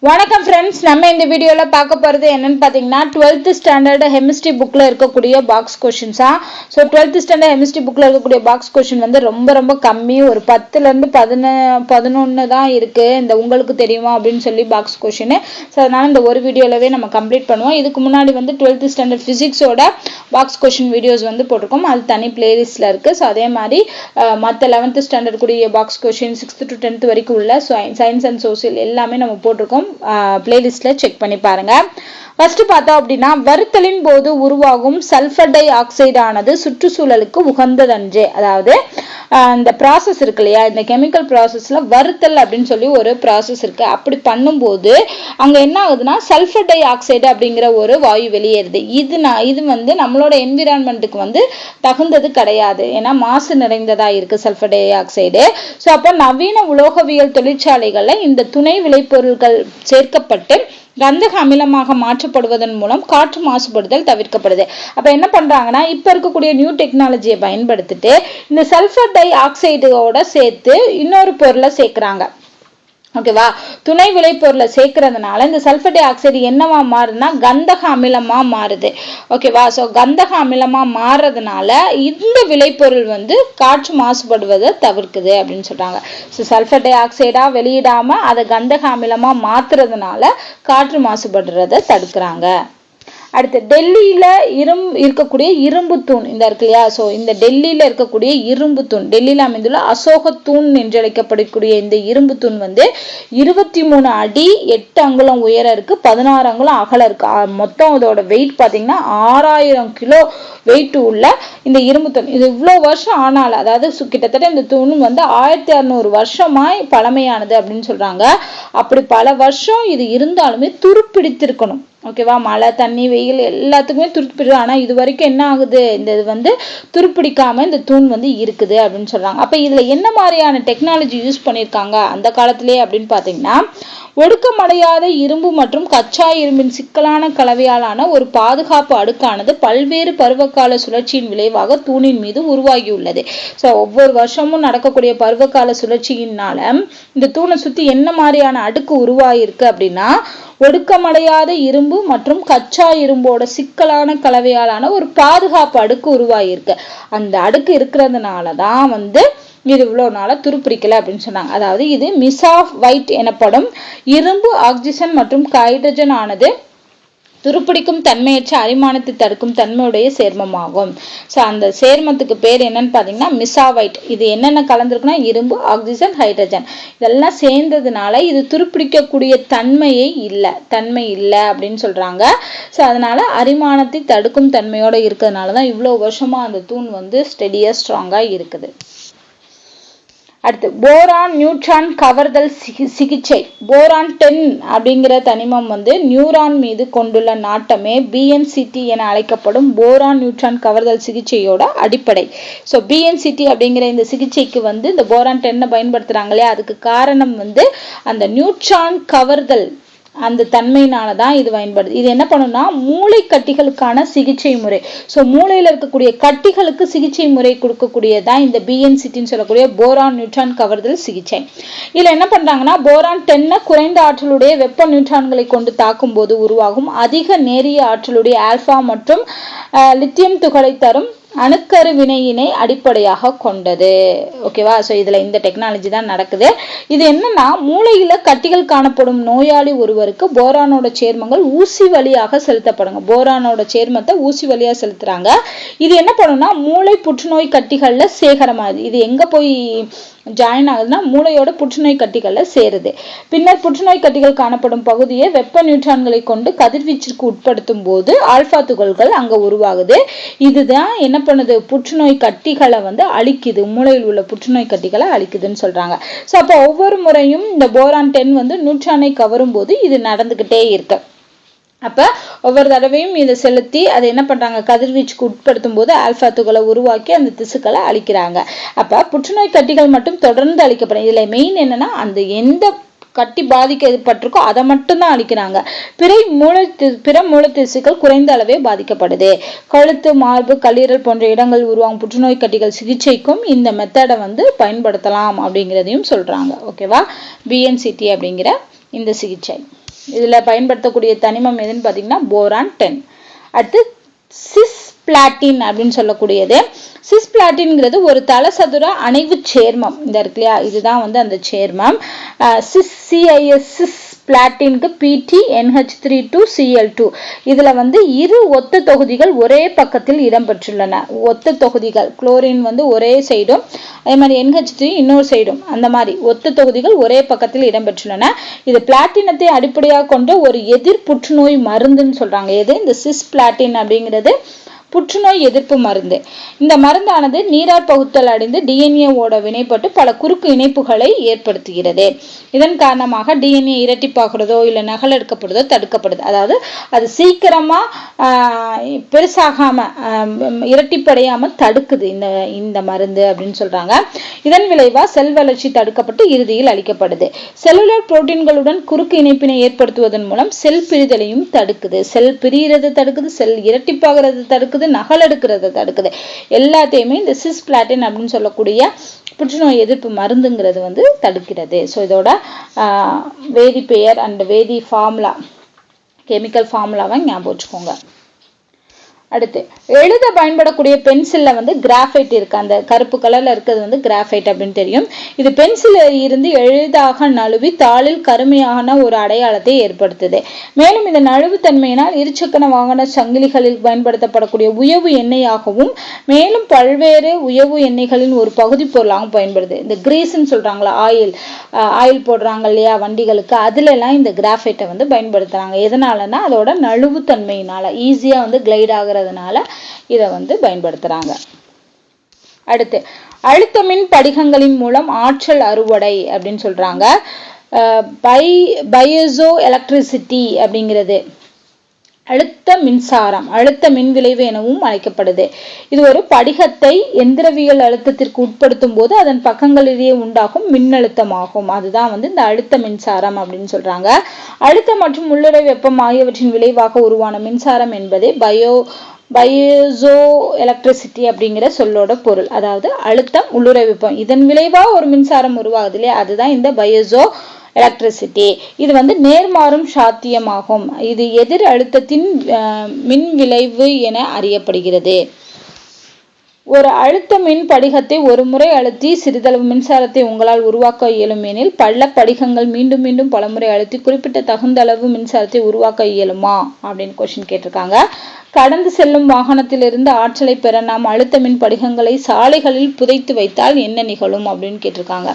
வணக்கம் ஃப்ரெண்ட்ஸ், நம்ம இந்த வீடியோவில் பார்க்க போகிறது என்னன்னு பார்த்தீங்கன்னா 12th ஸ்டாண்டர்ட் கெமிஸ்ட்ரி புக்கில் இருக்கக்கூடிய பாக்ஸ் கொஷின்ஸா. ஸோ 12th ஸ்டாண்டர்ட் கெமிஸ்ட்ரி புக்கில் இருக்கக்கூடிய பாக்ஸ் கொஷின் வந்து ரொம்ப கம்மி, ஒரு 10லேருந்து 11 தான் இருக்குது. இந்த உங்களுக்கு தெரியுமா அப்படின்னு சொல்லி பாக்ஸ் கொஷின். ஸோ அதனால் இந்த ஒரு வீடியோலவே நம்ம கம்ப்ளீட் பண்ணுவோம். இதுக்கு முன்னாடி வந்து 12th ஸ்டாண்டர்ட் ஃபிசிக்ஸோட பாக்ஸ் கொஷின் வீடியோஸ் வந்து போட்டிருக்கோம், அது தனி பிளேலிஸ்ட்டில் இருக்குது. ஸோ அதே மாதிரி மற்ற 11th ஸ்டாண்டர்ட் கூடிய box question 6th to 10th வரைக்கும் உள்ள சயின்ஸ் அண்ட் சோசியல் எல்லாமே நம்ம போட்டிருக்கோம், பிளேலிஸ்ட்ல செக் பண்ணி பாருங்க. ஃபர்ஸ்ட் பார்த்தோம் அப்படின்னா, வறுத்தலின் போது உருவாகும் சல்பர் டை ஆக்சைடு ஆனது சுற்றுச்சூழலுக்கு உகந்ததன்று. அதாவது இந்த ப்ராசஸ் இருக்கு இல்லையா, இந்த கெமிக்கல் ப்ராசஸ்ல வறுத்தல் அப்படின்னு சொல்லி ஒரு ப்ராசஸ் இருக்கு. அப்படி பண்ணும்போது அங்க என்ன ஆகுதுன்னா சல்பர் டை ஆக்சைடு அப்படிங்கிற ஒரு வாயு வெளியேறுது. இது வந்து நம்மளோட என்விரான்மெண்ட்டுக்கு வந்து தகுந்தது கிடையாது, ஏன்னா மாசு நிறைந்ததா இருக்கு சல்பர் டை ஆக்சைடு. ஸோ அப்போ நவீன உலோகவியல் தொழிற்சாலைகள்ல இந்த துணை விளைபொருட்கள் சேர்க்கப்பட்டு கந்தக அமிலமாக மாற்றப்படுவதன் மூலம் காற்று மாசுபடுதல் தவிர்க்கப்படுது. அப்ப என்ன பண்றாங்கன்னா, இப்ப இருக்கக்கூடிய நியூ டெக்னாலஜியை பயன்படுத்திட்டு இந்த சல்பர் டை ஆக்சைடோட சேர்த்து இன்னொரு பொருளை சேர்க்கிறாங்க. ஓகேவா, துணை விளைபொருளை சேர்க்கறதுனால இந்த சல்பர் டை ஆக்சைடு என்னவா மாறுதுன்னா கந்தக அமிலமா மாறுது. ஓகேவா, ஸோ கந்தக அமிலமா மாறுறதுனால இந்த விளைபொருள் வந்து காற்று மாசுபடுவதை தவிர்க்குது அப்படின்னு சொல்றாங்க. ஸோ சல்பர் டை ஆக்சைடா வெளியிடாம அதை கந்தக அமிலமா மாத்துறதுனால காற்று மாசுபடுறதை தடுக்கிறாங்க. அடுத்து டெல்லியில இருக்கக்கூடிய இரும்பு தூண் இந்த இருக்கு இல்லையா, ஸோ இந்த டெல்லியில இருக்கக்கூடிய இரும்பு தூண், டெல்லியில அமைந்துள்ள அசோக தூண் என்று அழைக்கப்படக்கூடிய இந்த இரும்பு தூண் வந்து 23 அடி 8 அங்குலம் உயரம் இருக்கு, 16 அங்குலம் அகலம் இருக்கு. மொத்தம் இதோட வெயிட் பார்த்தீங்கன்னா 6000 கிலோ வெயிட் உள்ள இந்த இரும்பு தூண். இது இவ்வளவு வருஷம் ஆனாலும், அதாவது கிட்டத்தட்ட இந்த தூண் வந்து 1600 வருஷமாய் பழமையானது அப்படின்னு சொல்றாங்க. அப்படி பல வருஷம் இது இருந்தாலுமே துருப்பிடித்திருக்கணும். ஓகேவா, மழை தண்ணி வெயில் எல்லாத்துக்குமே துருப்பிடிக்கும். ஆனா இது வரைக்கும் என்ன ஆகுது, இந்த இது வந்து துருப்பிடிக்காம இந்த தூண் வந்து இருக்குது அப்படின்னு சொல்றாங்க. அப்ப இதுல என்ன மாதிரியான டெக்னாலஜி யூஸ் பண்ணியிருக்காங்க அந்த காலத்திலேயே அப்படின்னு பாத்தீங்கன்னா, ஒடுக்கமடையாத இரும்பு மற்றும் கச்சா இரும்பின் சிக்கலான கலவையாலான ஒரு பாதுகாப்பு அடுக்கானது பல்வேறு பருவகால சுழற்சியின் விளைவாக தூணின் மீது உருவாகியுள்ளது. ஸோ ஒவ்வொரு வருஷமும் நடக்கக்கூடிய பருவகால சுழற்சியினால இந்த தூணை சுத்தி என்ன மாதிரியான அடுக்கு உருவாகிருக்கு அப்படின்னா, ஒடுக்கமடையாத இரும்பு மற்றும் கச்சா இரும்போட சிக்கலான கலவையாலான ஒரு பாதுகாப்பு அடுக்கு உருவாகிருக்கு. அந்த அடுக்கு இருக்கிறதுனாலதான் வந்து இது இவ்வளவு நாளா துருப்பிடிக்கல அப்படின்னு சொன்னாங்க. அதாவது இது மிசாவைட் எனப்படும் இரும்பு, ஆக்சிஜன் மற்றும் ஹைட்ரஜன் ஆனது துருப்பிடிக்கும் தன்மையற்ற அரிமானத்தை தடுக்கும் தன்மையுடைய சேர்மமாகும். ஸோ அந்த சேர்மத்துக்கு பேர் என்னன்னு பார்த்தீங்கன்னா மிசாவைட். இது என்னென்ன கலந்துருக்குன்னா இரும்பு, ஆக்சிஜன், ஹைட்ரஜன் இதெல்லாம் சேர்ந்ததுனால இது துருப்பிடிக்கக்கூடிய தன்மை இல்லை அப்படின்னு சொல்றாங்க. ஸோ அதனால அரிமானத்தை தடுக்கும் தன்மையோட இருக்கிறதுனால தான் இவ்வளோ வருஷமா அந்த தூண் வந்து ஸ்டெடியா ஸ்ட்ராங்கா இருக்குது. அடுத்து போரான் நியூட்ரான் கவர்தல் சிகிச்சை. போரான் 10 அப்படிங்கிற தனிமம் வந்து நியூரான் மீது கொண்டுள்ள நாட்டமே BNCT என அழைக்கப்படும் போரான் நியூட்ரான் கவர்தல் சிகிச்சையோட அடிப்படை. ஸோ BNCT அப்படிங்கிற இந்த சிகிச்சைக்கு வந்து இந்த போரான் 10 பயன்படுத்துறாங்களே, அதுக்கு காரணம் வந்து அந்த நியூட்ரான் கவர்தல் அந்த தன்மையினாலதான் இது பயன்படுது. இது என்ன பண்ணும்னா மூளை கட்டிகளுக்கான சிகிச்சை முறை. ஸோ மூளையில இருக்கக்கூடிய கட்டிகளுக்கு சிகிச்சை முறை கொடுக்கக்கூடியதான் இந்த BNCTன்னு சொல்லக்கூடிய போரான் நியூட்ரான் கவர்தல் சிகிச்சை. இதுல என்ன பண்றாங்கன்னா, போரான் 10 குறைந்த ஆற்றலுடைய வெப்ப நியூட்ரான்களை கொண்டு தாக்கும் போது உருவாகும் அதிக நேரிய ஆற்றலுடைய ஆல்பா மற்றும் லித்தியம் துகளை தரும் அணுக்கரு வினையினை அடிப்படையாக கொண்டது. ஓகேவா, ஸோ இதுல இந்த டெக்னாலஜி தான் நடக்குது. இது என்னன்னா, மூளையில கட்டிகள் காணப்படும் நோயாளி ஒருவருக்கு போரானோட சேர்மங்கள் ஊசி வழியாக செலுத்தப்படுங்க. போரானோட சேர்மத்தை ஊசி வழியா செலுத்துறாங்க. இது என்ன பண்ணும்னா மூளை புற்றுநோய் கட்டிகள்ல சேகரமாகுது. இது எங்க போய் ஜாயின் ஆகுதுன்னா மூளையோட புற்றுநோய் கட்டிகள்ல சேருது. பின்னர் புற்றுநோய் கட்டிகள் காணப்படும் பகுதியை வெப்ப நியூட்ரான்களை கொண்டு கதிர்வீச்சிற்கு உட்படுத்தும் போது ஆல்பா துகள்கள் அங்க உருவாகுது. இதுதான் என்ன பண்ணுது, புற்றுநோய் கட்டிகளை வந்து அழிக்குது, மூளையில் உள்ள புற்றுநோய் கட்டிகளை அழிக்குதுன்னு சொல்றாங்க. ஸோ அப்போ ஒவ்வொரு முறையும் இந்த போரான் 10 வந்து நியூட்ரானை கவரும் போது இது நடந்துகிட்டே இருக்கு. அப்ப ஒவ்வொரு தடவையும் இதை செலுத்தி அதை என்ன பண்றாங்க, கதிர்வீச்சுக்கு உட்படுத்தும் போது ஆல்பா துகளை உருவாக்கி அந்த திசுக்களை அழிக்கிறாங்க. அப்ப புற்றுநோய் கட்டிகள் மட்டும் தொடர்ந்து அழிக்கப்படும். இதுல மெயின் என்னன்னா, அந்த எந்த கட்டி பாதிக்கப்பட்டிருக்கோ அதை மட்டும்தான் அழிக்கிறாங்க. பிற மூளை திசுக்கள் குறைந்த அளவே பாதிக்கப்படுது. கழுத்து, மார்பு, கல்லீரல் போன்ற இடங்கள் உருவாகும் புற்றுநோய் கட்டிகள் சிகிச்சைக்கும் இந்த மெத்தடை வந்து பயன்படுத்தலாம் அப்படிங்கிறதையும் சொல்றாங்க. ஓகேவா, BNCT அப்படிங்கிற இந்த சிகிச்சை. இதுல பயன்படுத்தக்கூடிய தனிமம் எதுன்னு பாத்தீங்கன்னா போரான் 10. அடுத்து சிஸ்பிளாட்டின் அப்படின்னு சொல்லக்கூடியது. சிஸ்பிளாட்டின்ங்கிறது ஒரு தலசதுர அணைவு சேர்மம். இந்த இருக்கு இல்லையா, இதுதான் வந்து அந்த சேர்மம். சிஸ் பிளாட்டினுக்கு PT NH32Cl2. இதுல வந்து இரு ஒத்த தொகுதிகள் ஒரே பக்கத்தில் இடம்பெற்றுள்ளன. ஒத்த தொகுதிகள் குளோரின் வந்து ஒரே சைடும், அதே மாதிரி NH3 இன்னொரு சைடும், அந்த மாதிரி ஒத்த தொகுதிகள் ஒரே பக்கத்தில் இடம்பெற்றுள்ளன. இது பிளாட்டினத்தை அடிப்படையாக கொண்ட ஒரு எதிர் புற்றுநோய் மருந்துன்னு சொல்றாங்க. எது இந்த சிஸ் பிளாட்டின் அப்படிங்கிறது புற்றுநோய் எதிர்ப்பு மருந்து. இந்த மருந்தானது நீரார் பகுத்தல் அடைந்து DNA ஓட வினைப்பட்டு பல குறுக்கு இணைப்புகளை ஏற்படுத்துகிறது. இதன் காரணமாக DNA இரட்டிப்பாகிறதோ இல்ல நகல் எடுக்கப்படுதோ தடுக்கப்படுது. அதாவது அது சீக்கிரமா பெருசாகாம இரட்டிப்படையாம தடுக்குது இந்த மருந்து அப்படின்னு சொல்றாங்க. இதன் விளைவா செல் வளர்ச்சி தடுக்கப்பட்டு இறுதியில் அளிக்கப்படுது. செல்லுலர் புரோட்டீன்களுடன் குறுக்கு இணைப்பினை ஏற்படுத்துவதன் மூலம் செல் பிரிதலையும் தடுக்குது. செல் பிரிகிறது தடுக்குது, செல் இரட்டிப்பாகிறது தடுக்குது, நகல் எடுக்கிறது தடுக்குது. எல்லாத்தையுமே இந்த சிஸ்பிளாட்டின் அப்படின்னு சொல்லக்கூடிய புற்றுநோய் எதிர்ப்பு மருந்துங்கிறது வந்து தடுக்கிறது. ஸோ இதோட வேதி பெயர் அண்ட் வேதி ஃபார்முலா, கெமிக்கல் ஃபார்முலாவை ஞாபகம் வச்சுக்கோங்க. அடுத்து எழுத பயன்படக்கூடிய பென்சில்ல வந்து கிராஃபைட் இருக்கு. அந்த கருப்பு கலர்ல இருக்கிறது வந்து கிராஃபைட் அப்படின்னு தெரியும். இது பென்சில் இருந்து எளிதாக நழுவி தாளில் கருமையான ஒரு அடையாளத்தை ஏற்படுத்துது. மேலும் இந்த நழுவு தன்மையினால் இருசக்கர வாகன சங்கிலிகளில் பயன்படுத்தப்படக்கூடிய உயவு எண்ணெயாகவும் மேலும் பல்வேறு உயவு எண்ணெய்களின் ஒரு பகுதி பொருளாகவும் பயன்படுது. இந்த கிரீஸ்ன்னு சொல்றாங்களா, ஆயில் போடுறாங்க இல்லையா வண்டிகளுக்கு, அதுல எல்லாம் இந்த கிராஃபைட்டை வந்து பயன்படுத்துறாங்க. எதனாலன்னா அதோட நழுவு தன்மையினால, ஈஸியா வந்து கிளைட் ஆகுறதுனால இதை வந்து பயன்படுத்துறாங்க. அடுத்து அழுத்தமின் படிகங்களின் மூலம் ஆற்றல் அறுவடை அப்படின்னு சொல்றாங்க. பையசோ எலக்ட்ரிசிட்டி அப்படிங்கிறது அழுத்த மின்சாரம், அழுத்த மின் விளைவு எனவும் அழைக்கப்படுது. இது ஒரு படிகத்தை எந்திரவியல் அழுத்தத்திற்கு உட்படுத்தும் போது அதன் பக்கங்களிலேயே உண்டாகும் மின்னழுத்தமாகும். அதுதான் வந்து இந்த அழுத்த மின்சாரம் அப்படின்னு சொல்றாங்க. அழுத்தம் மற்றும் உள்ளுறை வெப்பம் ஆகியவற்றின் விளைவாக உருவான மின்சாரம் என்பதே பையசோ எலக்ட்ரிசிட்டி அப்படிங்கிற சொல்லோட பொருள். அதாவது அழுத்தம் உள்ளுறை வெப்பம் இதன் விளைவா ஒரு மின்சாரம் உருவாகுது இல்லையா, அதுதான் இந்த பையசோ எலக்ட்ரிசிட்டி. இது வந்து நேர்மாறும் சாத்தியமாகும். இது எதிர் அழுத்தத்தின் மின் விளைவு என அறியப்படுகிறது. ஒரு அழுத்த மின் படிகத்தை ஒரு முறை அழுத்தி சிறிதளவு மின்சாரத்தை உங்களால் உருவாக்க இயலும் எனில் பல படிகங்கள் மீண்டும் மீண்டும் பலமுறை அழுத்தி குறிப்பிட்ட தகுந்த அளவு மின்சாரத்தை உருவாக்க இயலுமா அப்படின்னு கொஸ்டின் கேட்டிருக்காங்க. கடந்து செல்லும் வாகனத்திலிருந்து ஆற்றலை பெற நாம் அழுத்த மின் படிகங்களை சாலைகளில் புதைத்து வைத்தால் என்ன நிகழும் அப்படின்னு கேட்டிருக்காங்க.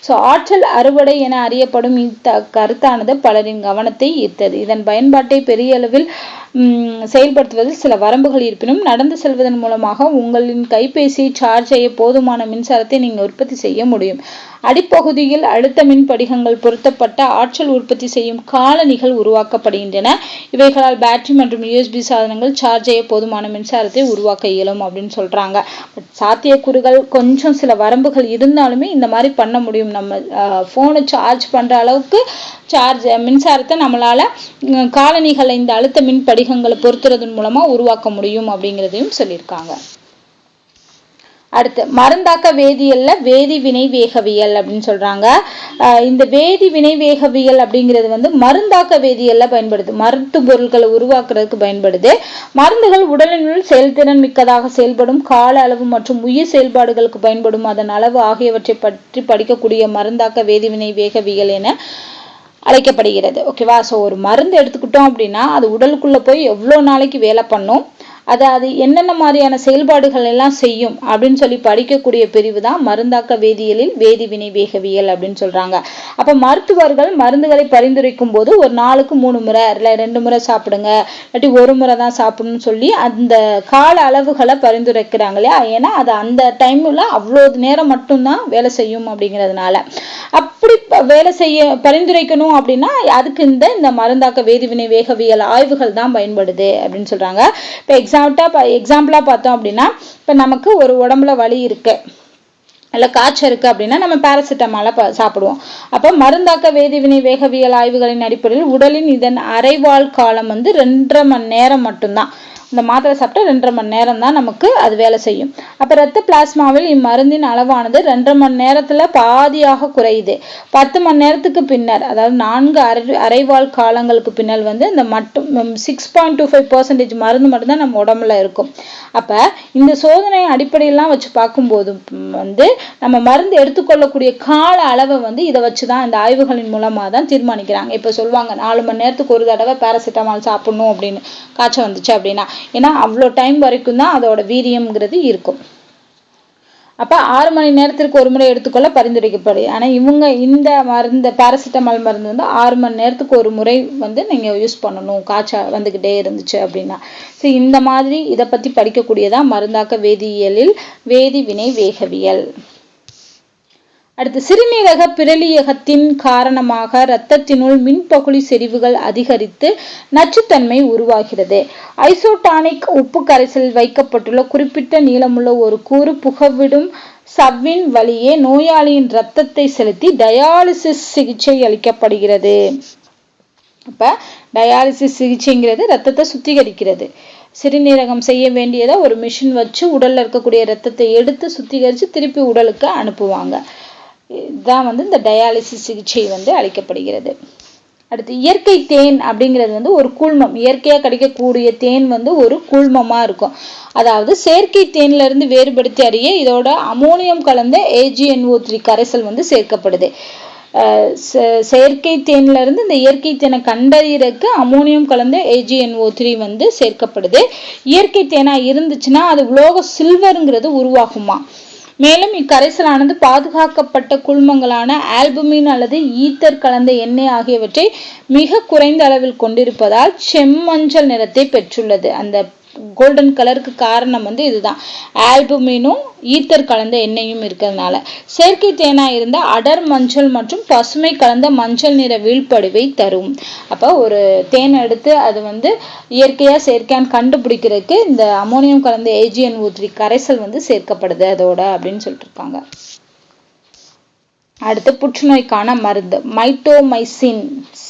ஸோ ஆற்றல் அறுவடை என அறியப்படும் இந்த கருத்தானது பலரின் கவனத்தை ஈர்த்தது. இதன் பயன்பாட்டை பெரிய அளவில் செயல்படுத்துவதில் சில வரம்புகள் இருப்பினும் நடந்து செல்வதன் மூலமாக உங்களின் கைபேசியை சார்ஜ் செய்ய போதுமான மின்சாரத்தை நீங்கள் உற்பத்தி செய்ய முடியும். அடிப்பகுதியில் அழுத்த மின் படிகங்கள் பொருத்தப்பட்ட ஆற்றல் உற்பத்தி செய்யும் காலணிகள் உருவாக்கப்படுகின்றன. இவைகளால் பேட்டரி மற்றும் USB சாதனங்கள் சார்ஜ் செய்ய போதுமான மின்சாரத்தை உருவாக்க இயலும் அப்படின்னு சொல்றாங்க. சாத்தியக்கூறுகள் கொஞ்சம் சில வரம்புகள் இருந்தாலுமே இந்த மாதிரி பண்ண முடியும். நம்ம போனை சார்ஜ் பண்ற அளவுக்கு மின்சாரத்தை நம்மளால காலணிகளை இந்த அழுத்த மின் படிகங்களை பொருத்துறதன் மூலமா உருவாக்க முடியும் அப்படிங்கிறதையும் சொல்லியிருக்காங்க. அடுத்து மருந்தாக்க வேதியியல்ல வேதி வினை வேகவியல் அப்படின்னு சொல்றாங்க. இந்த வேதி வினை வேகவியல் அப்படிங்கிறது வந்து மருந்தாக்க வேதியியல்ல பயன்படுது. மருந்து பொருட்களை உருவாக்குறதுக்கு பயன்படுது. மருந்துகள் உடலினுள் செயல்திறன் மிக்கதாக செயல்படும் கால அளவு மற்றும் உயிர் செயல்பாடுகளுக்கு பயன்படும் அதன் அளவு ஆகியவற்றை பற்றி படிக்கக்கூடிய மருந்தாக்க வேதிவினை வேகவியல் என அழைக்கப்படுகிறது. ஓகேவா? ஸோ ஒரு மருந்து எடுத்துக்கிட்டோம் அப்படின்னா அது உடலுக்குள்ள போய் எவ்வளோ நாளைக்கு வேலை பண்ணும், அது என்னென்ன மாதிரியான செயல்பாடுகள் எல்லாம் செய்யும் அப்படின்னு சொல்லி படிக்கக்கூடிய பிரிவு தான் மருந்தாக்க வேதியியலில் வேதி வினை வேகவியல் அப்படின்னு சொல்றாங்க. அப்ப மருத்துவர்கள் மருந்துகளை பரிந்துரைக்கும் போது ஒரு நாளுக்கு 3 முறை இல்லை 2 முறை சாப்பிடுங்க, இல்லாட்டி 1 முறை தான் சாப்பிடணும்னு சொல்லி அந்த கால அளவுகளை பரிந்துரைக்கிறாங்க இல்லையா. ஏன்னா அது அந்த டைம்ல அவ்வளோ நேரம் மட்டும்தான் வேலை செய்யும் அப்படிங்கிறதுனால. அப்படி வேலை செய்ய பரிந்துரைக்கணும் அப்படின்னா அதுக்கு இந்த மருந்தாக்க வேதிவினை வேகவியல் ஆய்வுகள் தான் பயன்படுது அப்படின்னு சொல்றாங்க. இப்போ எக்ஸாம்பிளா பார்த்தோம் அப்படின்னா, இப்ப நமக்கு ஒரு உடம்புல வலி இருக்கு இல்ல காய்ச்சல் இருக்கு அப்படின்னா நம்ம பாராசிட்டமால சாப்பிடுவோம். அப்ப மருந்தாக்க வேதிவினை வேகவியல் ஆய்வுகளின் அடிப்படையில் உடலின் இதன் அரைவாழ் காலம் வந்து 2.5 மணி நேரம் மட்டும்தான். இந்த மாத்திரை சாப்பிட்டா 2.5 மணி நேரம் தான் நமக்கு அது வேலை செய்யும். அப்ப இரத்த பிளாஸ்மாவில் இம்மருந்தின் அளவானது 2.5 மணி நேரத்துல பாதியாக குறையுது. 10 மணி நேரத்துக்கு பின்னர், அதாவது 4 அரைவாழ் காலங்களுக்கு பின்னர் வந்து இந்த மட்டும் 6.25% மருந்து மட்டும்தான் நம்ம உடம்புல இருக்கும். அப்ப இந்த சோதனை அடிப்படையெல்லாம் வச்சு பார்க்கும்போது வந்து நம்ம மருந்து எடுத்துக்கொள்ளக்கூடிய கால அளவை வந்து இதை வச்சுதான் இந்த ஆய்வுகளின் மூலமா தான் தீர்மானிக்கிறாங்க. இப்ப சொல்லுவாங்க 4 மணி நேரத்துக்கு ஒரு தடவை பேராசிட்டமால் சாப்பிடணும் அப்படின்னு, காய்ச்சல் வந்துச்சு அப்படின்னா. ஏன்னா அவ்வளோ டைம் வரைக்கும் தான் அதோட வீரியம்ங்கிறது இருக்கும். அப்ப 6 மணி நேரத்திற்கு ஒரு முறை எடுத்துக்கொள்ள பரிந்துரைக்கப்படுது. ஆனா இவங்க இந்த மருந்து பாராசிட்டமால் மருந்து வந்து 6 மணி நேரத்துக்கு ஒரு முறை வந்து நீங்க யூஸ் பண்ணணும், காய்ச்சல் வந்துகிட்டே இருந்துச்சு அப்படின்னா. ஸோ இந்த மாதிரி இதை பத்தி படிக்கக்கூடியதா மருந்தாக்க வேதியியலில் வேதி வினை வேகவியல். அடுத்து, சிறுநீரக பிறழியகத்தின் காரணமாக இரத்தத்தினுள் மின்பகுளி செறிவுகள் அதிகரித்து நச்சுத்தன்மை உருவாகிறது. ஐசோடானிக் உப்பு கரைசலில் வைக்கப்பட்டுள்ள குறிப்பிட்ட நீளமுள்ள ஒரு கூறு புகவிடும் சவ்வின் வழியே நோயாளியின் இரத்தத்தை செலுத்தி டயாலிசிஸ் சிகிச்சை அளிக்கப்படுகிறது. அப்ப டயாலிசிஸ் சிகிச்சைங்கிறது ரத்தத்தை சுத்திகரிக்கிறது. சிறுநீரகம் செய்ய வேண்டியதை ஒரு மிஷின் வச்சு உடல்ல இருக்கக்கூடிய ரத்தத்தை எடுத்து சுத்திகரித்து திருப்பி உடலுக்கு அனுப்புவாங்க. இதுதான் வந்து இந்த டயாலிசிஸ் சிகிச்சை வந்து அளிக்கப்படுகிறது. அடுத்து, இயற்கை தேன் அப்படிங்கிறது வந்து ஒரு கூழ்மம். இயற்கையா கிடைக்கக்கூடிய தேன் வந்து ஒரு கூழ்மமா இருக்கும். அதாவது செயற்கை தேன்ல இருந்து வேறுபடுத்தி அறிய இதோட அமோனியம் கலந்த AgNO3 கரைசல் வந்து சேர்க்கப்படுது. செயற்கை தேன்ல இருந்து இந்த இயற்கை தேனை கண்டறியறதுக்கு அமோனியம் கலந்த AgNO3 வந்து சேர்க்கப்படுது. இயற்கை தேனா இருந்துச்சுன்னா அது உலோக சில்வருங்கிறது உருவாகுமா. மேலும் இக்கரைசலானது பாதுகாக்கப்பட்ட குழுமங்களான ஆல்புமின் அல்லது ஈத்தர் கலந்த எண்ணெய் ஆகியவற்றை மிக குறைந்த அளவில் கொண்டிருப்பதால் செம்மஞ்சள் நிறத்தை பெற்றுள்ளது. அந்த கோல்டன் கலருக்கு காரணம் வந்து இதுதான், ஆல்புமினும் ஈத்தர் கலந்த எண்ணெயும் இருக்கிறதுனால. செயற்கை தேனா இருந்த அடர் மஞ்சள் மற்றும் பசுமை கலந்த மஞ்சள் நிற வீழ்படிவை தரும். அப்ப ஒரு தேன் எடுத்து அது வந்து இயற்கையா செயற்கையான்னு கண்டுபிடிக்கிறதுக்கு இந்த அமோனியம் கலந்த AgNO3 கரைசல் வந்து சேர்க்கப்படுது அதோட அப்படின்னு சொல்லிட்டு இருக்காங்க. அடுத்து, புற்றுநோய்க்கான மருந்து மைட்டோமைசின்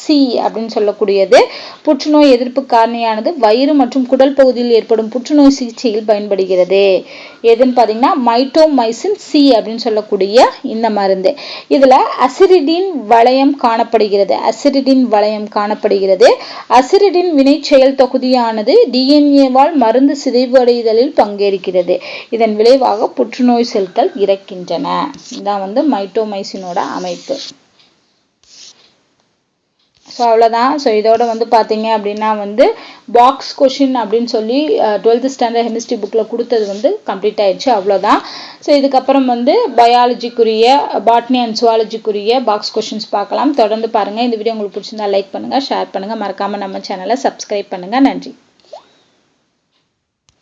C அப்படின்னு சொல்லக்கூடியது புற்றுநோய் எதிர்ப்பு காரணியானது வயிறு மற்றும் குடல் பகுதியில் ஏற்படும் புற்றுநோய் சிகிச்சையில் பயன்படுகிறது. எதுன்னு பாத்தீங்கன்னா மைட்டோமைசின் C அப்படின்னு சொல்லக்கூடிய இந்த மருந்து. இதுல அசிரிடின் வளையம் காணப்படுகிறது. அசிரிடின் வினை செயல் தொகுதியானது DNA-வால் மருந்து சிதைவடைதலில் பங்கேற்கிறது. இதன் விளைவாக புற்றுநோய் செல்கள் இறக்கின்றன. இதான் வந்து மைட்டோமைசினோட அமைப்பு. ஸோ அவ்வளோதான். ஸோ இதோட வந்து பார்த்தீங்க அப்படின்னா வந்து பாக்ஸ் கொஷின் அப்படின்னு சொல்லி 12th ஸ்டாண்டர்ட் கெமிஸ்ட்ரி புக்கில் கொடுத்தது வந்து கம்ப்ளீட் ஆயிடுச்சு. அவ்வளோதான். ஸோ இதுக்கப்புறம் வந்து பயாலஜிக்குரிய, பாட்னி அண்ட் சுவாலஜிக்குரிய பாக்ஸ் கொஷின்ஸ் பார்க்கலாம். தொடர்ந்து பாருங்கள். இந்த வீடியோ உங்களுக்கு பிடிச்சிருந்தா லைக் பண்ணுங்கள், ஷேர் பண்ணுங்கள், மறக்காமல் நம்ம சேனலை சப்ஸ்கிரைப் பண்ணுங்கள். நன்றி.